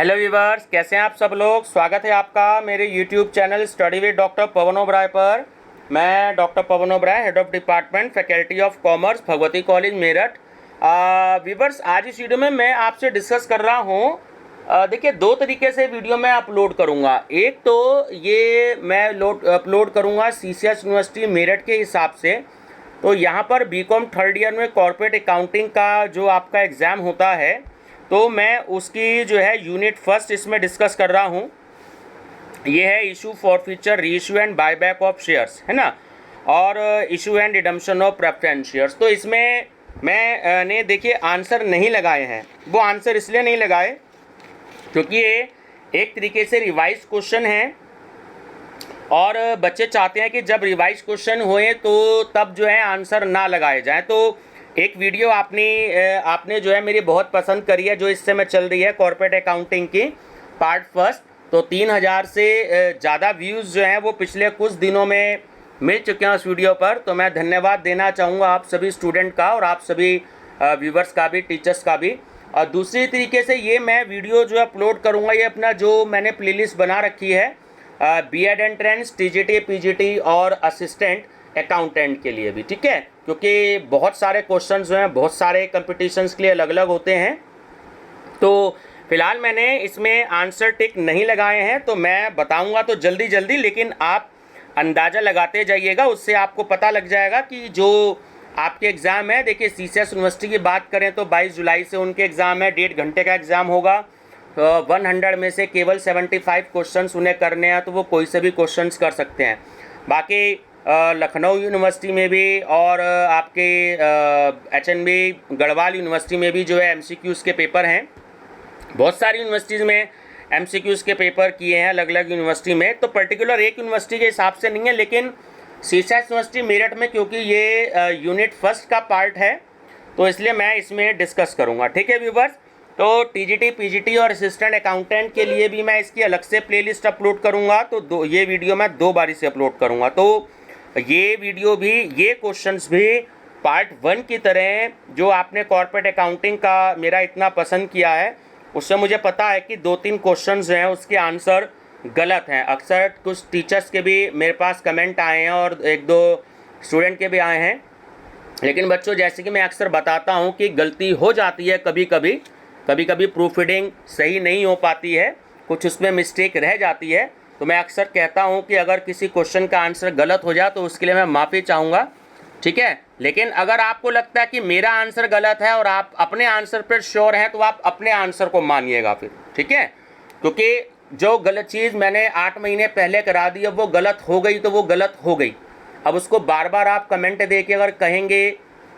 Hello viewers, कैसे हैं आप सब लोग। स्वागत है आपका मेरे YouTube channel study with doctor Pawan Oberoi पर। मैं doctor Pawan Oberoi, head of department faculty of commerce, Bhagwati college Meerut. Viewers, आज इस वीडियो में मैं आपसे डिस्कस कर रहा हूँ। देखिए, दो तरीके से वीडियो मैं अपलोड करूँगा। एक तो ये मैं अपलोड करूँगा सीसीएस यूनिवर्सिटी मेरठ के हिसाब से। तो यहाँ पर बीकॉम थर्ड ईयर में कॉर्पोरेट अकाउंटिंग का जो आपका एग्ज़ाम होता है, तो मैं उसकी जो है यूनिट फर्स्ट इसमें डिस्कस कर रहा हूँ। ये है issue forfeiture, reissue and buyback of shares, है ना, और issue and redemption of preference shares. तो इसमें मैंने देखिए आंसर नहीं लगाए हैं। वो आंसर इसलिए नहीं लगाए क्योंकि ये एक तरीके से रिवाइज क्वेश्चन है और बच्चे चाहते हैं कि जब रिवाइज क्वेश्चन होए तो तब जो है आंसर ना लगाए जाएँ। तो एक वीडियो आपने जो है मेरी बहुत पसंद करी है, जो इस समय चल रही है कॉर्पोरेट अकाउंटिंग की पार्ट फर्स्ट। तो 3000 से ज़्यादा व्यूज़ जो हैं वो पिछले कुछ दिनों में मिल चुके हैं उस वीडियो पर। तो मैं धन्यवाद देना चाहूँगा आप सभी स्टूडेंट का और आप सभी व्यूवर्स का भी, टीचर्स का भी। और दूसरी तरीके से ये मैं वीडियो जो अपलोड करूँगा, ये अपना जो मैंने प्लेलिस्ट बना रखी है बीएड एंट्रेंस, टीजीटी, पीजीटी और असिस्टेंट अकाउंटेंट के लिए भी, ठीक है, क्योंकि बहुत सारे क्वेश्चंस जो हैं बहुत सारे कंपटीशंस के लिए अलग अलग होते हैं। तो फिलहाल मैंने इसमें आंसर टिक नहीं लगाए हैं, तो मैं बताऊंगा तो जल्दी जल्दी, लेकिन आप अंदाज़ा लगाते जाइएगा, उससे आपको पता लग जाएगा कि जो आपके एग्ज़ाम है। देखिए, सीसीएस यूनिवर्सिटी की बात करें तो 22 जुलाई से उनके एग्ज़ाम है, 1.5 घंटे का एग्ज़ाम होगा। 100 में से केवल 75 क्वेश्चन उन्हें करने हैं, तो वो कोई से भी क्वेश्चन कर सकते हैं। बाकी लखनऊ यूनिवर्सिटी में भी और आपके एचएनबी गढ़वाल यूनिवर्सिटी में भी जो है एमसीक्यूज़ के पेपर हैं। बहुत सारी यूनिवर्सिटीज़ में एमसीक्यूज़ के पेपर किए हैं अलग अलग यूनिवर्सिटी में। तो पर्टिकुलर एक यूनिवर्सिटी के हिसाब से नहीं है, लेकिन सीसीएस यूनिवर्सिटी मेरठ में क्योंकि ये यूनिट फर्स्ट का पार्ट है, तो इसलिए मैं इसमें डिस्कस करूँगा, ठीक है व्यूवर्स। तो टीजीटी, पीजीटी और असिस्टेंट अकाउंटेंट के लिए भी मैं इसकी अलग से प्लेलिस्ट अपलोड करूँगा। तो ये वीडियो मैं 2 बारी से अपलोड करूँगा। तो ये वीडियो भी, ये क्वेश्चंस भी पार्ट 1 की तरह, जो आपने कॉर्पोरेट अकाउंटिंग का मेरा इतना पसंद किया है, उससे मुझे पता है कि 2-3 क्वेश्चंस जो हैं उसके आंसर गलत हैं। अक्सर कुछ टीचर्स के भी मेरे पास कमेंट आए हैं और 1-2 स्टूडेंट के भी आए हैं। लेकिन बच्चों, जैसे कि मैं अक्सर बताता हूँ कि गलती हो जाती है कभी कभी प्रूफ रीडिंग सही नहीं हो पाती है, कुछ उसमें मिस्टेक रह जाती है। तो मैं अक्सर कहता हूं कि अगर किसी क्वेश्चन का आंसर गलत हो जाए तो उसके लिए मैं माफ़ी चाहूँगा, ठीक है। लेकिन अगर आपको लगता है कि मेरा आंसर गलत है और आप अपने आंसर पर श्योर हैं, तो आप अपने आंसर को मानिएगा फिर, ठीक है। क्योंकि जो गलत चीज़ मैंने 8 महीने पहले करा दी, अब वो गलत हो गई तो वो गलत हो गई। अब उसको बार बार आप कमेंट दे के अगर कहेंगे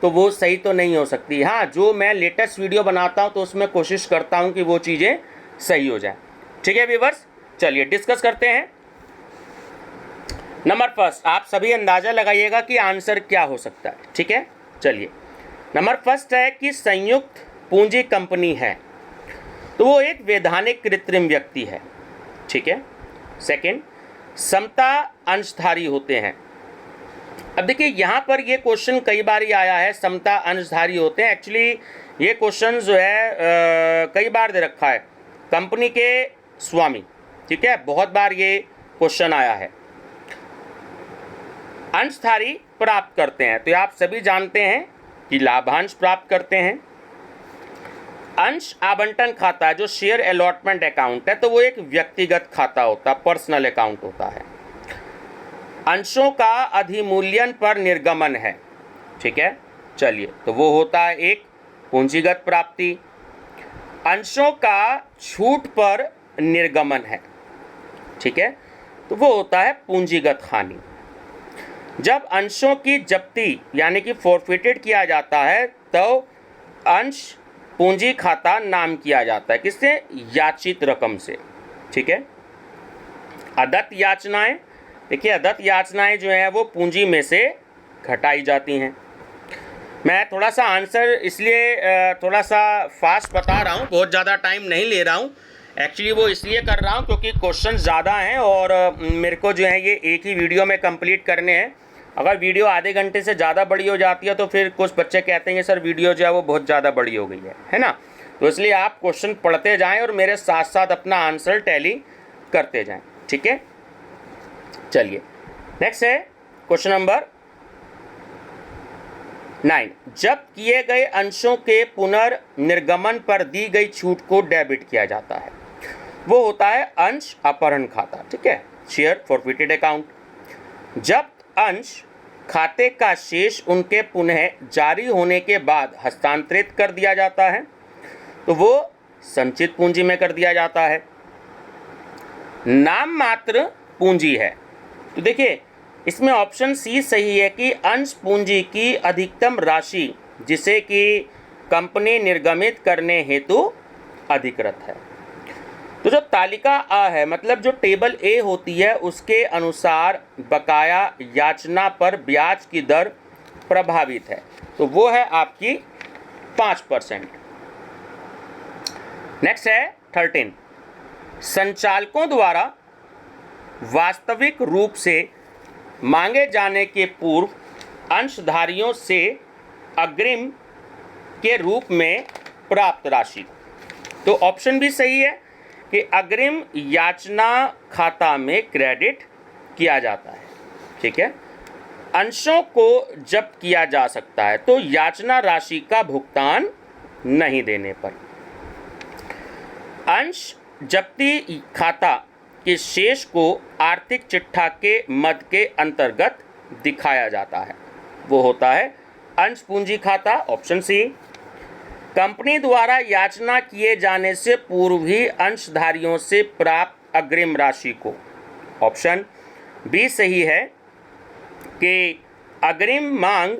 तो वो सही तो नहीं हो सकती। हाँ, जो मैं लेटेस्ट वीडियो बनाता हूँ तो उसमें कोशिश करता हूँ कि वो चीज़ें सही हो जाए, ठीक है व्यूवर्स। चलिए डिस्कस करते हैं। नंबर फर्स्ट, आप सभी अंदाज़ा लगाइएगा कि आंसर क्या हो सकता है, ठीक है। चलिए, नंबर फर्स्ट है कि संयुक्त पूंजी कंपनी है तो वो एक वैधानिक कृत्रिम व्यक्ति है, ठीक है। सेकंड, समता अंशधारी होते हैं। अब देखिए, यहाँ पर ये क्वेश्चन कई बार ही आया है, समता अंशधारी होते हैं। एक्चुअली ये क्वेश्चन जो है कई बार दे रखा है, कंपनी के स्वामी, ठीक है, बहुत बार ये क्वेश्चन आया है। अंशधारी प्राप्त करते हैं, तो आप सभी जानते हैं कि लाभांश प्राप्त करते हैं। अंश आवंटन खाता, जो शेयर अलॉटमेंट अकाउंट है, तो वो एक व्यक्तिगत खाता होता है, पर्सनल अकाउंट होता है। अंशों का अधिमूल्यन पर निर्गमन है, ठीक है। चलिए, तो वो होता है एक पूंजीगत प्राप्ति। अंशों का छूट पर निर्गमन है, ठीक है, तो वो होता है पूंजीगत हानि। जब अंशों की जब्ती यानी कि फॉरफिटेड किया जाता है, तो अंश पूंजी खाता नाम किया जाता है। किससे? याचित रकम से, ठीक है। अदत्त याचनाएं, देखिए अदत्त याचनाएं जो हैं वो पूंजी में से घटाई जाती हैं। मैं थोड़ा सा आंसर इसलिए थोड़ा सा फास्ट बता रहा हूँ, बहुत ज़्यादा टाइम नहीं ले रहा हूँ। एक्चुअली वो इसलिए कर रहा हूँ क्योंकि क्वेश्चन ज़्यादा हैं और मेरे को जो है ये एक ही वीडियो में कंप्लीट करने हैं। अगर वीडियो आधे घंटे से ज़्यादा बड़ी हो जाती है तो फिर कुछ बच्चे कहते हैं सर वीडियो जो है वो बहुत ज़्यादा बड़ी हो गई है ना। तो इसलिए आप क्वेश्चन पढ़ते जाएं और मेरे साथ साथ अपना आंसर टैली करते जाएं, ठीक है। चलिए नेक्स्ट है क्वेश्चन नंबर 9। जब किए गए अंशों के पुनर्निर्गमन पर दी गई छूट को डेबिट किया जाता है, वो होता है अंश अपहरण खाता, ठीक है, शेयर फॉरफिटेड अकाउंट। जब अंश खाते का शेष उनके पुनः जारी होने के बाद हस्तांतरित कर दिया जाता है तो वो संचित पूंजी में कर दिया जाता है। नाम मात्र पूंजी है, तो देखिए इसमें ऑप्शन सी सही है कि अंश पूंजी की अधिकतम राशि जिसे कि कंपनी निर्गमित करने हेतु अधिकृत है। तो जो तालिका आ है, मतलब जो टेबल ए होती है, उसके अनुसार बकाया याचना पर ब्याज की दर प्रभावित है, तो वो है आपकी 5%। नेक्स्ट है 13। संचालकों द्वारा वास्तविक रूप से मांगे जाने के पूर्व अंशधारियों से अग्रिम के रूप में प्राप्त राशि। तो ऑप्शन भी सही है कि अग्रिम याचना खाता में क्रेडिट किया जाता है, ठीक है। अंशों को जब्त किया जा सकता है तो याचना राशि का भुगतान नहीं देने पर। अंश जब्ती खाता के शेष को आर्थिक चिट्ठा के मद के अंतर्गत दिखाया जाता है, वो होता है अंश पूंजी खाता, ऑप्शन सी। कंपनी द्वारा याचना किए जाने से पूर्व ही अंशधारियों से प्राप्त अग्रिम राशि को, ऑप्शन बी सही है कि अग्रिम मांग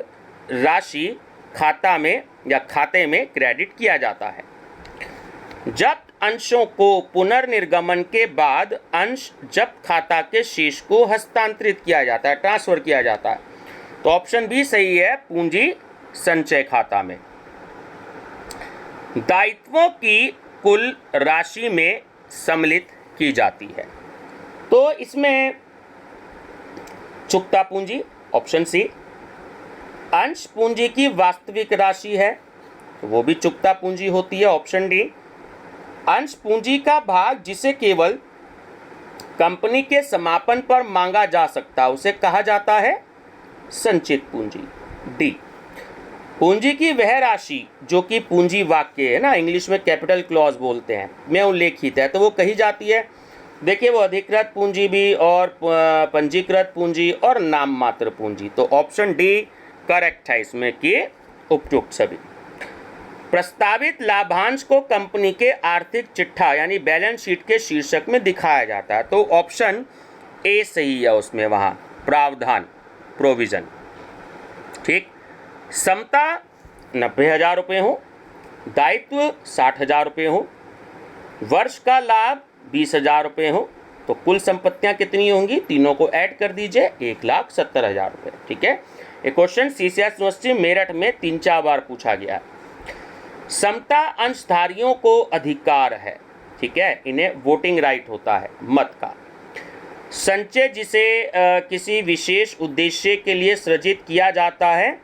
राशि खाता में या खाते में क्रेडिट किया जाता है। जब्त अंशों को पुनर्निर्गमन के बाद अंश जब्त खाता के शेष को हस्तांतरित किया जाता है, ट्रांसफर किया जाता है, तो ऑप्शन बी सही है पूंजी संचय खाता में। दायित्वों की कुल राशि में सम्मिलित की जाती है, तो इसमें चुकता पूंजी, ऑप्शन सी। अंश पूंजी की वास्तविक राशि है तो वो भी चुकता पूंजी होती है, ऑप्शन डी। अंश पूंजी का भाग जिसे केवल कंपनी के समापन पर मांगा जा सकता है उसे कहा जाता है संचित पूंजी, डी। पूंजी की वह राशि जो कि पूंजी वाक्य है ना, इंग्लिश में कैपिटल क्लॉज बोलते हैं, में उल्लेखित है तो वो कही जाती है। देखिए वो अधिकृत पूंजी भी और पंजीकृत पूंजी और नाम मात्र पूंजी, तो ऑप्शन डी करेक्ट है इसमें कि उपयुक्त सभी। प्रस्तावित लाभांश को कंपनी के आर्थिक चिट्ठा यानी बैलेंस शीट के शीर्षक में दिखाया जाता है, तो ऑप्शन ए सही है उसमें, वहाँ प्रावधान प्रोविजन, ठीक। समता 90,000 रुपये हो, दायित्व 60,000 रुपये हो, वर्ष का लाभ 20,000 रुपये हो, तो कुल संपत्तियां कितनी होंगी, तीनों को ऐड कर दीजिए, 1,70,000 रुपये, ठीक है। ये क्वेश्चन CCS यूनिवर्सिटी मेरठ में 3-4 बार पूछा गया है। समता अंशधारियों को अधिकार है, ठीक है, इन्हें वोटिंग राइट होता है मत का। संचय जिसे किसी विशेष उद्देश्य के लिए सृजित किया जाता है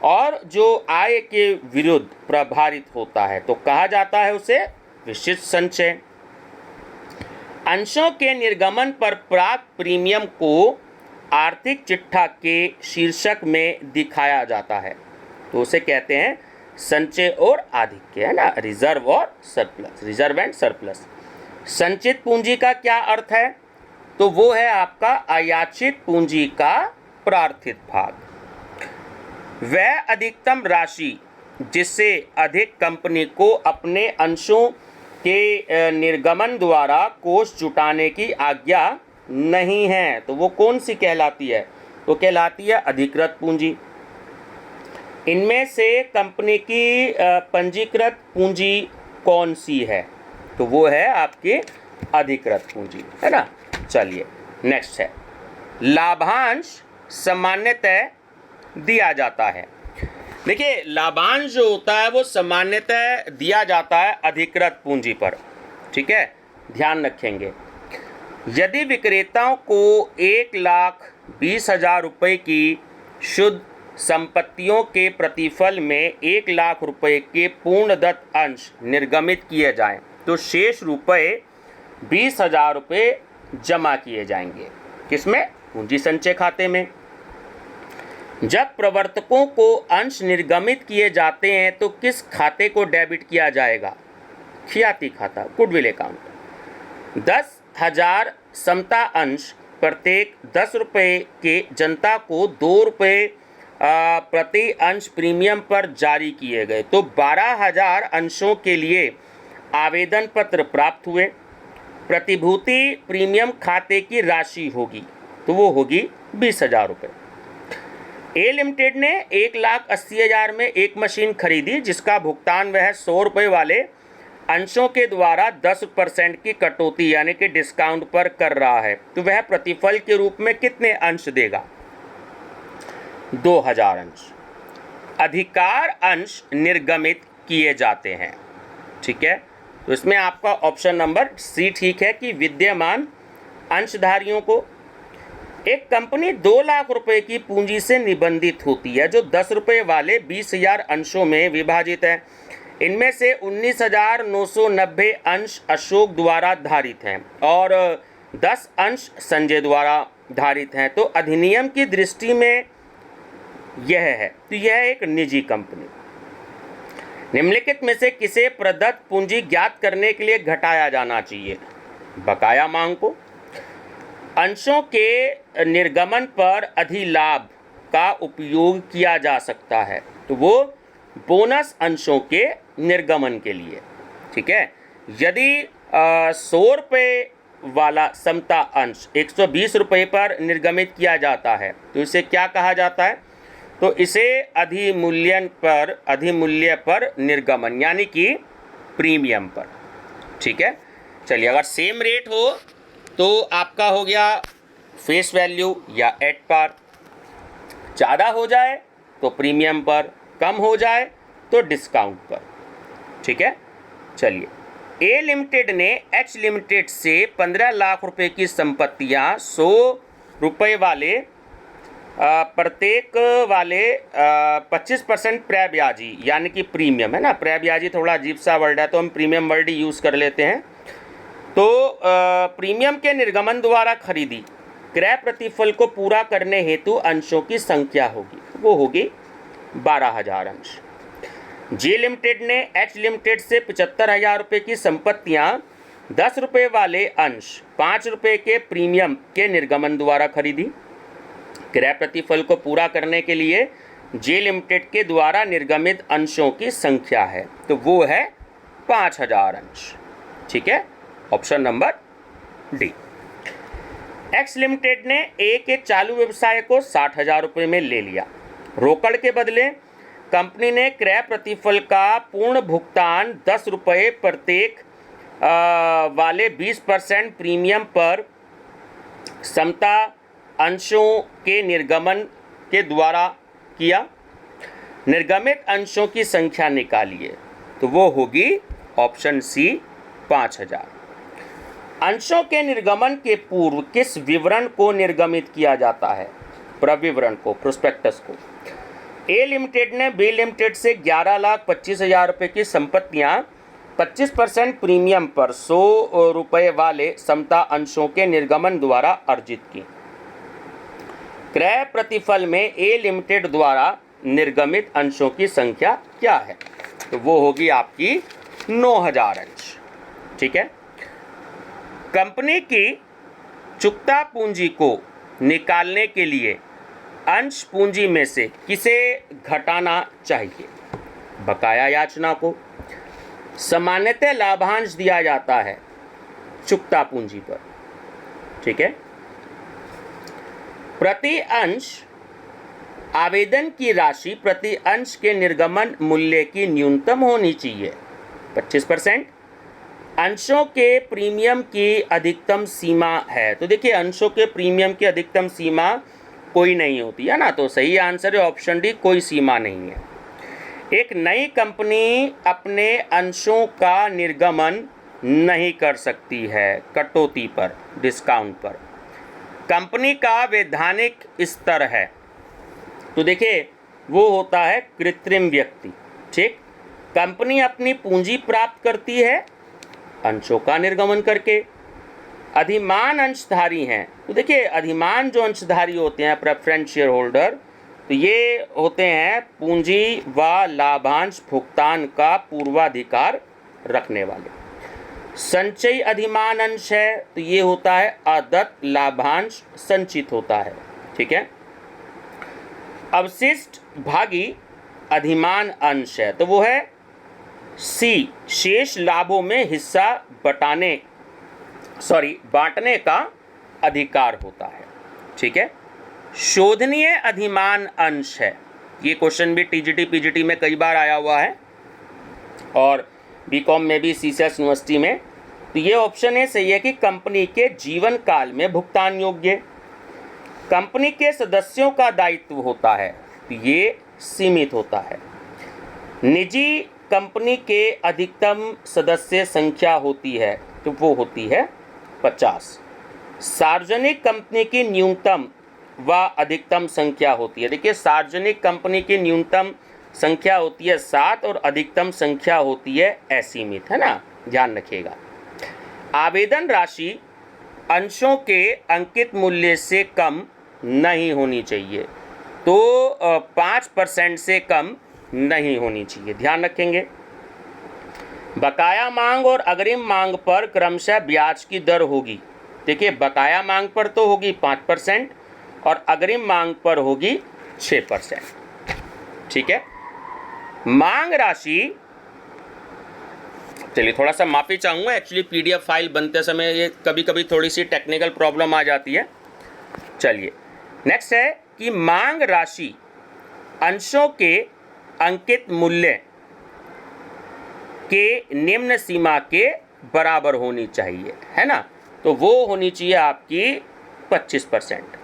और जो आय के विरुद्ध प्रभावित होता है तो कहा जाता है उसे विशिष्ट संचय। अंशों के निर्गमन पर प्राप्त प्रीमियम को आर्थिक चिट्ठा के शीर्षक में दिखाया जाता है तो उसे कहते हैं संचय और आधिक्य, है ना, रिजर्व और सरप्लस, रिजर्व एंड सरप्लस। संचित पूंजी का क्या अर्थ है, तो वो है आपका अयाचित पूंजी का प्रार्थित भाग। वह अधिकतम राशि जिससे अधिक कंपनी को अपने अंशों के निर्गमन द्वारा कोष जुटाने की आज्ञा नहीं है, तो वो कौन सी कहलाती है, तो कहलाती है अधिकृत पूंजी। इनमें से कंपनी की पंजीकृत पूंजी कौन सी है, तो वो है आपकी अधिकृत पूंजी, है ना। चलिए नेक्स्ट है लाभांश सामान्यतः दिया जाता है। देखिए लाभांश जो होता है वो सामान्यतः दिया जाता है अधिकृत पूंजी पर, ठीक है, ध्यान रखेंगे। यदि विक्रेताओं को 1,20,000 रुपये की शुद्ध संपत्तियों के प्रतिफल में 1 लाख रुपए के पूर्णदत्त अंश निर्गमित किए जाएं तो शेष रुपए 20,000 रुपये जमा किए जाएंगे। किसमें? पूंजी संचय खाते में। जब प्रवर्तकों को अंश निर्गमित किए जाते हैं तो किस खाते को डेबिट किया जाएगा? खियाती खाता, गुडविल अकाउंट। 10,000 समता अंश प्रत्येक 10 रुपये के जनता को 2 रुपये प्रति अंश प्रीमियम पर जारी किए गए तो 12,000 अंशों के लिए आवेदन पत्र प्राप्त हुए। प्रतिभूति प्रीमियम खाते की राशि होगी तो वो होगी 20,000 रुपये। ए लिमिटेड ने 1,80,000 में एक मशीन खरीदी जिसका भुगतान वह 100 रुपये वाले अंशों के द्वारा 10% की कटौती यानी कि डिस्काउंट पर कर रहा है तो वह प्रतिफल के रूप में कितने अंश देगा? 2,000 अंश। अधिकार अंश निर्गमित किए जाते हैं। ठीक है, तो इसमें आपका ऑप्शन नंबर सी ठीक है कि विद्यमान अंशधारियों को। एक कंपनी 2 लाख रुपए की पूंजी से निबंधित होती है जो 10 रुपये वाले 20,000 अंशों में विभाजित है। इनमें से 19,990 अंश अशोक द्वारा धारित हैं और 10 अंश संजय द्वारा धारित हैं। तो अधिनियम की दृष्टि में यह है, तो यह एक निजी कंपनी। निम्नलिखित में से किसे प्रदत्त पूंजी ज्ञात करने के लिए घटाया जाना चाहिए? बकाया मांग को। अंशों के निर्गमन पर अधिलाभ का उपयोग किया जा सकता है तो वो बोनस अंशों के निर्गमन के लिए। ठीक है, यदि 100 रुपये वाला समता अंश 120 रुपये पर निर्गमित किया जाता है तो इसे क्या कहा जाता है? तो इसे अधिमूल्य पर निर्गमन यानी कि प्रीमियम पर। ठीक है, चलिए अगर सेम रेट हो तो आपका हो गया फेस वैल्यू या एट पार। ज़्यादा हो जाए तो प्रीमियम पर, कम हो जाए तो डिस्काउंट पर। ठीक है, चलिए ए लिमिटेड ने एच लिमिटेड से 15 लाख रुपए की संपत्तियां 100 रुपये वाले प्रत्येक वाले 25% क्रय ब्याजी यानी कि प्रीमियम है ना, क्रय ब्याजी थोड़ा अजीब सा वर्ड है तो हम प्रीमियम वर्ड ही यूज़ कर लेते हैं। तो प्रीमियम के निर्गमन द्वारा खरीदी क्रय प्रतिफल को पूरा करने हेतु अंशों की संख्या होगी, वो होगी 12,000 अंश। जे लिमिटेड ने एच लिमिटेड से 75,000 रुपये की संपत्तियां 10 रुपये वाले अंश 5 रुपये के प्रीमियम के निर्गमन द्वारा खरीदी। क्रय प्रतिफल को पूरा करने के लिए जे लिमिटेड के द्वारा निर्गमित अंशों की संख्या है तो वो है 5,000 अंश। ठीक है, option number D. X limited ने ए के चालू व्यवसाय को 60,000 रुपये में ले लिया। रोकड़ के बदले कंपनी ने क्रय प्रतिफल का पूर्ण भुगतान 10 रुपये प्रत्येक वाले 20% प्रीमियम पर समता अंशों के निर्गमन के द्वारा किया। निर्गमित अंशों की संख्या निकालिए तो वो होगी ऑप्शन सी 5,000। अंशों के निर्गमन के पूर्व किस विवरण को निर्गमित किया जाता है? प्रविवरण को, प्रोस्पेक्टस को। ए लिमिटेड ने बी लिमिटेड से 11,25,000 रुपये की संपत्तियां 25% प्रीमियम पर 100 रुपये वाले समता अंशों के निर्गमन द्वारा अर्जित की। क्रय प्रतिफल में ए लिमिटेड द्वारा निर्गमित अंशों की संख्या क्या है? तो वो होगी आपकी 9,000 अंश। ठीक है, कंपनी की चुकता पूंजी को निकालने के लिए अंश पूंजी में से किसे घटाना चाहिए? बकाया याचना को। सामान्यतः लाभांश दिया जाता है चुकता पूंजी पर। ठीक है, प्रति अंश आवेदन की राशि प्रति अंश के निर्गमन मूल्य की न्यूनतम होनी चाहिए 25%। अंशों के प्रीमियम की अधिकतम सीमा है तो देखिए अंशों के प्रीमियम की अधिकतम सीमा कोई नहीं होती है ना, तो सही आंसर है ऑप्शन डी, कोई सीमा नहीं है। एक नई कंपनी अपने अंशों का निर्गमन नहीं कर सकती है कटौती पर, डिस्काउंट पर। कंपनी का वैधानिक स्तर है तो देखिए वो होता है कृत्रिम व्यक्ति। ठीक, कंपनी अपनी पूंजी प्राप्त करती है अंशों का निर्गमन करके। अधिमान अंशधारी हैं, तो देखिए अधिमान जो अंशधारी होते हैं प्रेफरेंस शेयर होल्डर, तो ये होते हैं पूंजी व लाभांश भुगतान का पूर्वाधिकार रखने वाले। संचयी अधिमान अंश है, तो ये होता है अदत्त लाभांश संचित होता है। ठीक है, अवशिष्ट भागी अधिमान अंश है, तो वो है सी, शेष लाभों में हिस्सा बांटने का अधिकार होता है। ठीक है, शोधनीय अधिमान अंश है, ये क्वेश्चन भी टीजीटी पीजीटी में कई बार आया हुआ है और बीकॉम में भी सीसीएस यूनिवर्सिटी में। तो ये ऑप्शन ए सही है कि कंपनी के जीवन काल में भुगतान योग्य। कंपनी के सदस्यों का दायित्व होता है, तो ये सीमित होता है। निजी कंपनी के अधिकतम सदस्य संख्या होती है, तो वो होती है 50। सार्वजनिक कंपनी की न्यूनतम व अधिकतम संख्या होती है। देखिए सार्वजनिक कंपनी की न्यूनतम संख्या होती है 7 और अधिकतम संख्या होती है असीमित, है ना, ध्यान रखिएगा। आवेदन राशि अंशों के अंकित मूल्य से कम नहीं होनी चाहिए, तो 5% से कम नहीं होनी चाहिए, ध्यान रखेंगे। बकाया मांग और अग्रिम मांग पर क्रमशः ब्याज की दर होगी। देखिए बकाया मांग पर तो होगी 5% और अग्रिम मांग पर होगी 6%। ठीक है, मांग राशि, चलिए थोड़ा सा माफी चाहूँगा, एक्चुअली पीडीएफ फाइल बनते समय ये कभी कभी थोड़ी सी टेक्निकल प्रॉब्लम आ जाती है। चलिए नेक्स्ट है कि मांग राशि अंशों के अंकित मूल्य के निम्न सीमा के बराबर होनी चाहिए, है ना, तो वो होनी चाहिए आपकी 25%।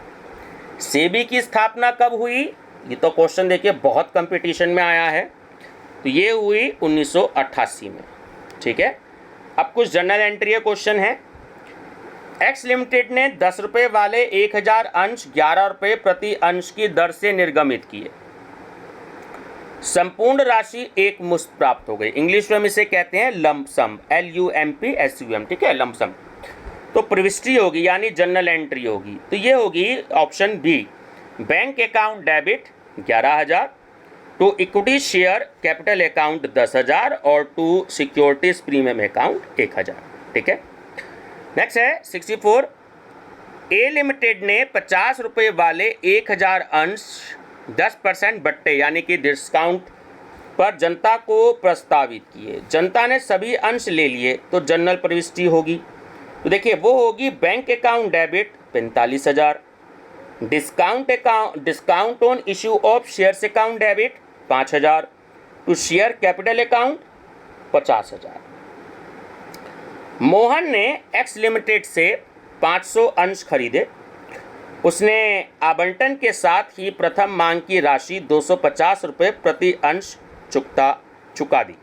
सेबी की स्थापना कब हुई, ये तो क्वेश्चन देखिए बहुत कंपटीशन में आया है, तो ये हुई 1988 में। ठीक है, अब कुछ जनरल एंट्री क्वेश्चन है। एक्स लिमिटेड ने 10 रुपये वाले 1000 अंश 11 रुपये प्रति अंश की दर से निर्गमित किए। संपूर्ण राशि एक मुश्त प्राप्त हो गई। इंग्लिश में हम इसे कहते हैं लंप सम, LUMPSUM। ठीक है, लंप सम। तो प्रविष्टि होगी यानी जनरल एंट्री होगी, तो ये होगी option B, bank account debit 11,000, to equity share capital account 10,000 और टू सिक्योरिटीज प्रीमियम अकाउंट 1,000। ठीक है, नेक्स्ट है 64। ए लिमिटेड ने 50 रुपये वाले 1000 अंश 10% बट्टे यानी कि डिस्काउंट पर जनता को प्रस्तावित किए। जनता ने सभी अंश ले लिए, तो जनरल प्रविष्टि होगी, तो देखिए वो होगी bank account debit 45,000, discount on issue of shares account debit 5,000, to share capital account 50,000। Mohan ने एक्स लिमिटेड से 500 अंश खरीदे। उसने आवंटन के साथ ही प्रथम मांग की राशि 250 रुपये प्रति अंश चुका दी।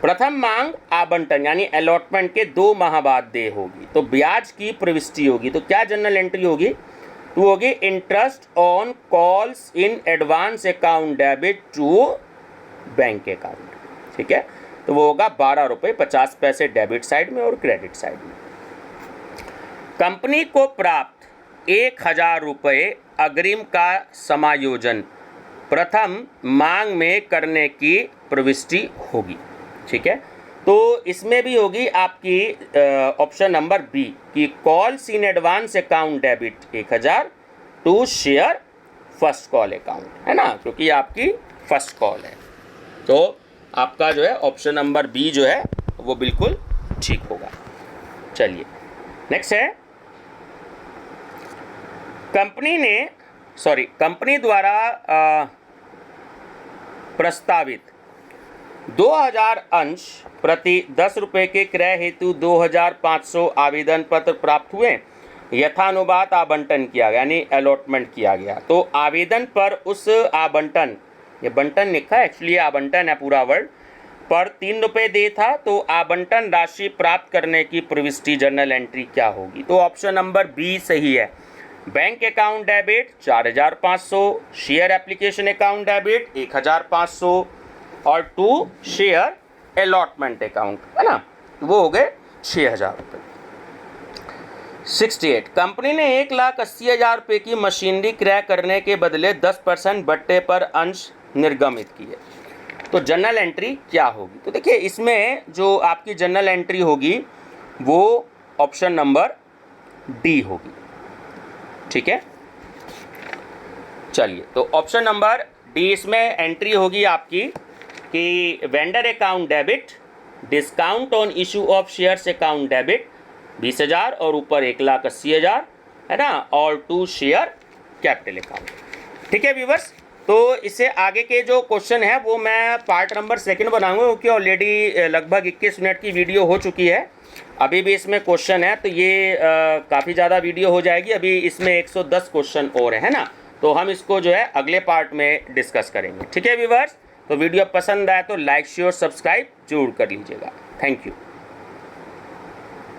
प्रथम मांग आवंटन यानी अलॉटमेंट के 2 माह बाद देय होगी, तो ब्याज की प्रविष्टि होगी, तो क्या जनरल एंट्री होगी, तो होगी interest on calls in advance account debit to bank account. ठीक है, तो वो होगा 12 रुपये 50 पैसे डेबिट साइड में और क्रेडिट साइड में। कंपनी को प्राप्त 1,000 रुपये अग्रिम का समायोजन प्रथम मांग में करने की प्रविष्टि होगी। ठीक है, तो इसमें भी होगी आपकी ऑप्शन नंबर बी कि calls in advance account debit 1,000 to share first call account, है ना, क्योंकि आपकी फर्स्ट कॉल है, तो आपका जो है ऑप्शन नंबर बी जो है वो बिल्कुल ठीक होगा। चलिए नेक्स्ट है कंपनी द्वारा प्रस्तावित 2000 अंश प्रति 10 रुपये के क्रय हेतु 2500 आवेदन पत्र प्राप्त हुए। यथानुपात आवंटन किया गया यानी अलॉटमेंट किया गया, तो आवेदन पर उस आवंटन, ये बंटन लिखा है एक्चुअली आवंटन है पूरा वर्ड, पर 3 रुपये दे था, तो आवंटन राशि प्राप्त करने की प्रविष्टि जनरल एंट्री क्या होगी, तो ऑप्शन नंबर बी सही है, bank account debit 4,500, share application account debit 1,500 और 2 शेयर अलॉटमेंट अकाउंट, है ना, वो हो गए 6,000 रुपये। 68, कंपनी ने 1,80,000 रुपये की मशीनरी क्रय करने के बदले 10% बट्टे पर अंश निर्गमित किए, तो जनरल एंट्री क्या होगी? तो देखिए इसमें जो आपकी जनरल एंट्री होगी वो ऑप्शन नंबर डी होगी, ठीक है। चलिए, तो ऑप्शन नंबर डी इसमें एंट्री होगी आपकी कि vendor account debit, discount on issue of shares account debit 20,000 और ऊपर 1,80,000, है ना, और 2 शेयर कैपिटल अकाउंट, ठीक है व्यूवर्स। तो इससे आगे के जो क्वेश्चन है वो मैं पार्ट नंबर 2 बनाऊंगा, क्योंकि ऑलरेडी लगभग 21 मिनट की वीडियो हो चुकी है। अभी भी इसमें क्वेश्चन है तो ये काफ़ी ज़्यादा वीडियो हो जाएगी। अभी इसमें 110 क्वेश्चन और है ना, तो हम इसको जो है अगले पार्ट में डिस्कस करेंगे, ठीक है व्यूवर्स। तो वीडियो पसंद आए तो लाइक शेयर सब्सक्राइब जरूर कर लीजिएगा। Thank you.